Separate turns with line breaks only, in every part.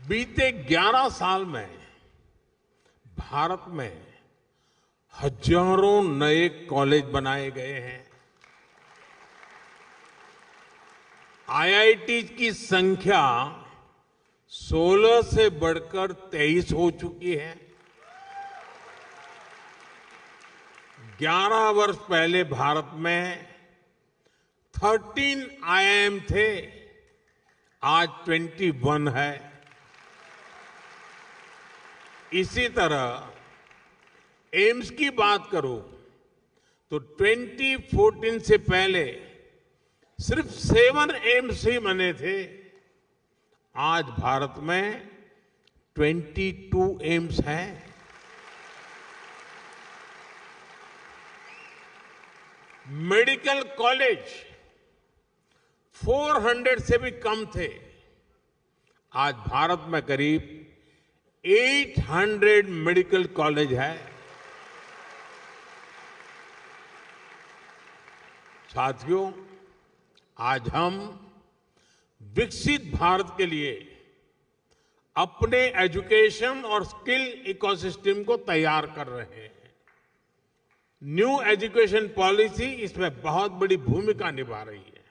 बीते 11 साल में भारत में हजारों नए कॉलेज बनाए गए हैं। आईआईटी की संख्या 16 से बढ़कर 23 हो चुकी है। 11 वर्ष पहले भारत में 13 आईआईएम थे, आज 21 है। इसी तरह एम्स की बात करूं तो 2014 से पहले सिर्फ 7 एम्स ही बने थे। आज भारत में 22 एम्स हैं। मेडिकल कॉलेज 400 से भी कम थे। आज भारत में करीब 800 मेडिकल कॉलेज है। साथियों, आज हम विकसित भारत के लिए अपने एजुकेशन और स्किल इकोसिस्टम को तैयार कर रहे हैं। न्यू एजुकेशन पॉलिसी इसमें बहुत बड़ी भूमिका निभा रही है।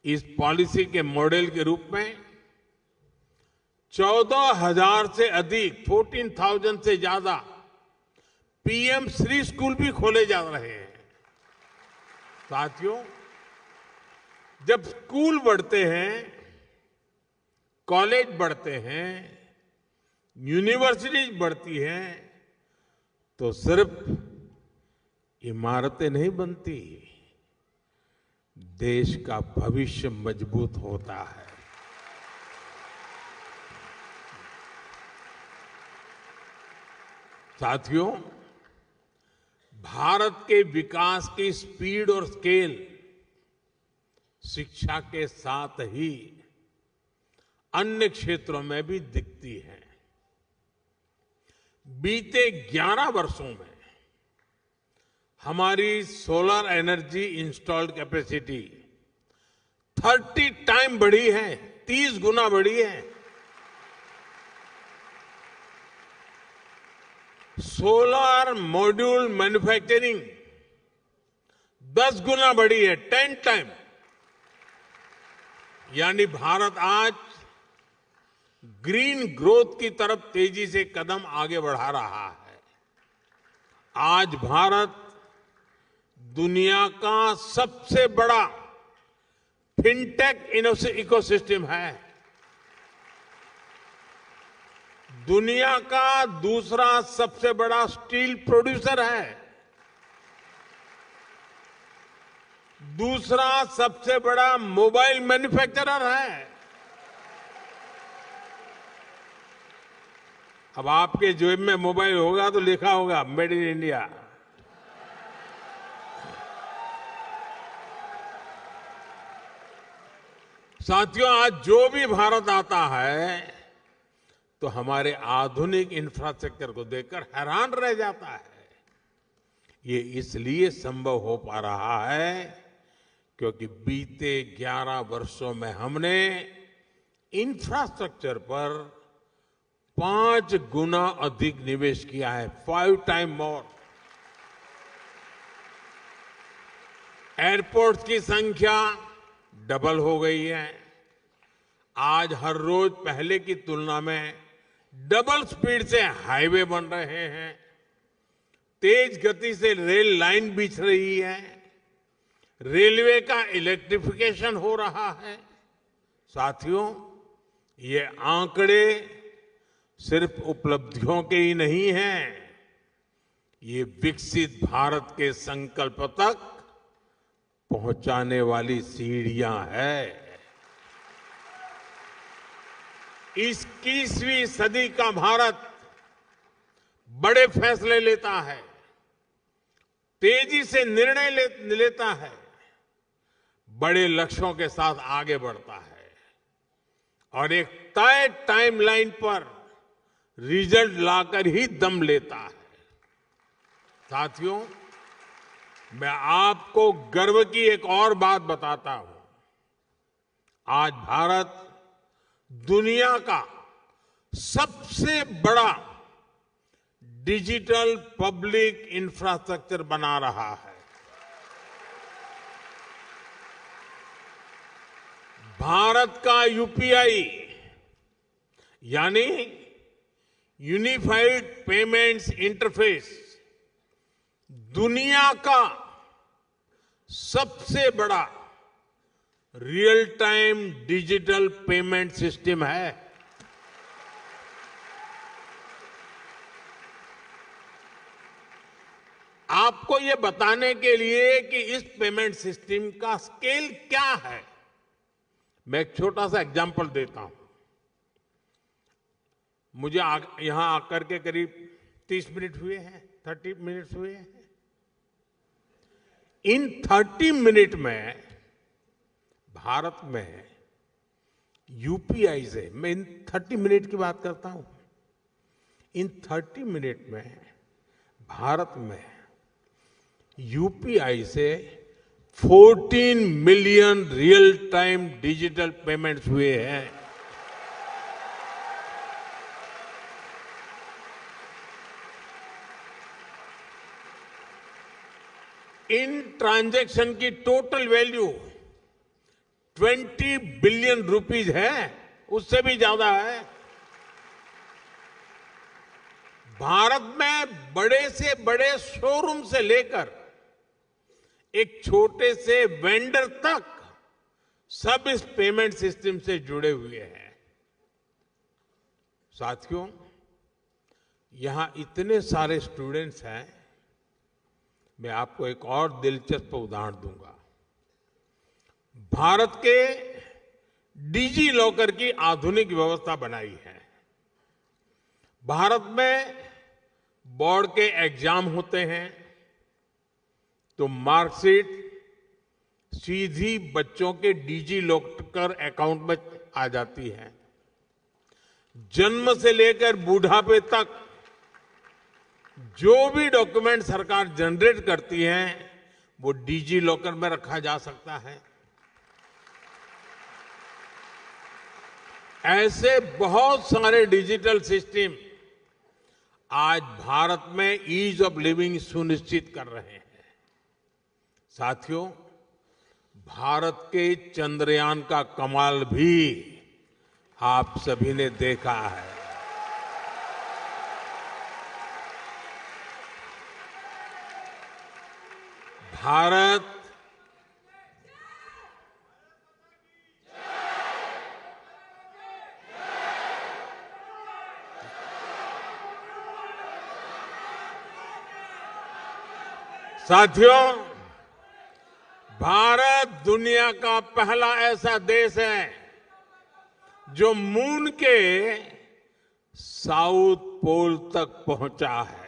इस पॉलिसी के मॉडल के रूप में 14,000 से अधिक 14,000 से ज्यादा पीएम श्री स्कूल भी खोले जा रहे हैं। साथियों, जब स्कूल बढ़ते हैं, कॉलेज बढ़ते हैं, यूनिवर्सिटीज बढ़ती हैं, तो सिर्फ इमारतें नहीं बनती, देश का भविष्य मजबूत होता है। साथियों, भारत के विकास की स्पीड और स्केल शिक्षा के साथ ही अन्य क्षेत्रों में भी दिखती है। बीते 11 वर्षों में हमारी solar energy installed capacity 30 time बढ़ी है, 30 गुना बढ़ी है। सोलर मॉड्यूल मैन्युफैक्चरिंग 10 गुना बढ़ी है, 10 टाइम। यानी भारत आज ग्रीन ग्रोथ की तरफ तेजी से कदम आगे बढ़ा रहा है। आज भारत दुनिया का सबसे बड़ा फिनटेक इकोसिस्टम है। दुनिया का दूसरा सबसे बड़ा स्टील प्रोड्यूसर है। दूसरा सबसे बड़ा मोबाइल मैन्युफैक्चरर है। अब आपके जेब में मोबाइल होगा तो लिखा होगा मेड इन इंडिया। साथियों, आज जो भी भारत आता है तो हमारे आधुनिक इंफ्रास्ट्रक्चर को देखकर हैरान रह जाता है। ये इसलिए संभव हो पा रहा है क्योंकि बीते 11 वर्षों में हमने इंफ्रास्ट्रक्चर पर 5 गुना अधिक निवेश किया है, 5 टाइम मोर। एयरपोर्ट्स की संख्या डबल हो गई है। आज हर रोज पहले की तुलना में डबल स्पीड से हाईवे बन रहे हैं। तेज गति से रेल लाइन बिछ रही है। रेलवे का इलेक्ट्रिफिकेशन हो रहा है। साथियों, ये आंकड़े सिर्फ उपलब्धियों के ही नहीं हैं, ये विकसित भारत के संकल्प तक पहुंचाने वाली सीढ़ियां हैं। 21वीं सदी का भारत बड़े फैसले लेता है, तेजी से निर्णय लेता है, बड़े लक्ष्यों के साथ आगे बढ़ता है और एक तय टाइमलाइन पर रिजल्ट लाकर ही दम लेता है। साथियों, मैं आपको गर्व की एक और बात बताता हूं। आज भारत दुनिया का सबसे बड़ा डिजिटल पब्लिक इंफ्रास्ट्रक्चर बना रहा है। भारत का यूपीआई यानी यूनिफाइड पेमेंट्स इंटरफेस दुनिया का सबसे बड़ा real time digital payment system है। आपको ये बताने के लिए कि इस पेमेंट सिस्टम का स्केल क्या है, मैं एक छोटा सा एग्जांपल देता हूं। मुझे यहां आकर के करीब 30 मिनट हुए हैं, 30 मिनट्स हुए हैं। इन 30 मिनट में भारत में यूपीआई से, मैं इन 30 मिनट की बात करता हूं, इन 30 मिनट में भारत में यूपीआई से 14 million real time digital payments हुए हैं। इन ट्रांजैक्शन की टोटल वैल्यू 20 बिलियन रुपीज है, उससे भी ज्यादा है। भारत में बड़े से बड़े शोरूम से लेकर एक छोटे से वेंडर तक सब इस पेमेंट सिस्टम से जुड़े हुए हैं। साथियों, यहां इतने सारे स्टूडेंट्स हैं, मैं आपको एक और दिलचस्प उदाहरण दूंगा। भारत के डिजी लॉकर की आधुनिक व्यवस्था बनाई है। भारत में बोर्ड के एग्जाम होते हैं तो मार्कशीट सीधी बच्चों के डिजी लॉकर अकाउंट में आ जाती है। जन्म से लेकर बूढ़ापे तक जो भी डॉक्यूमेंट सरकार जनरेट करती है वो डिजी लॉकर में रखा जा सकता है। ऐसे बहुत सारे डिजिटल सिस्टम आज भारत में ईज ऑफ लिविंग सुनिश्चित कर रहे हैं। साथियों, भारत के चंद्रयान का कमाल भी आप सभी ने देखा है। भारत साथियों, भारत दुनिया का पहला ऐसा देश है जो मून के साउथ पोल तक पहुंचा है।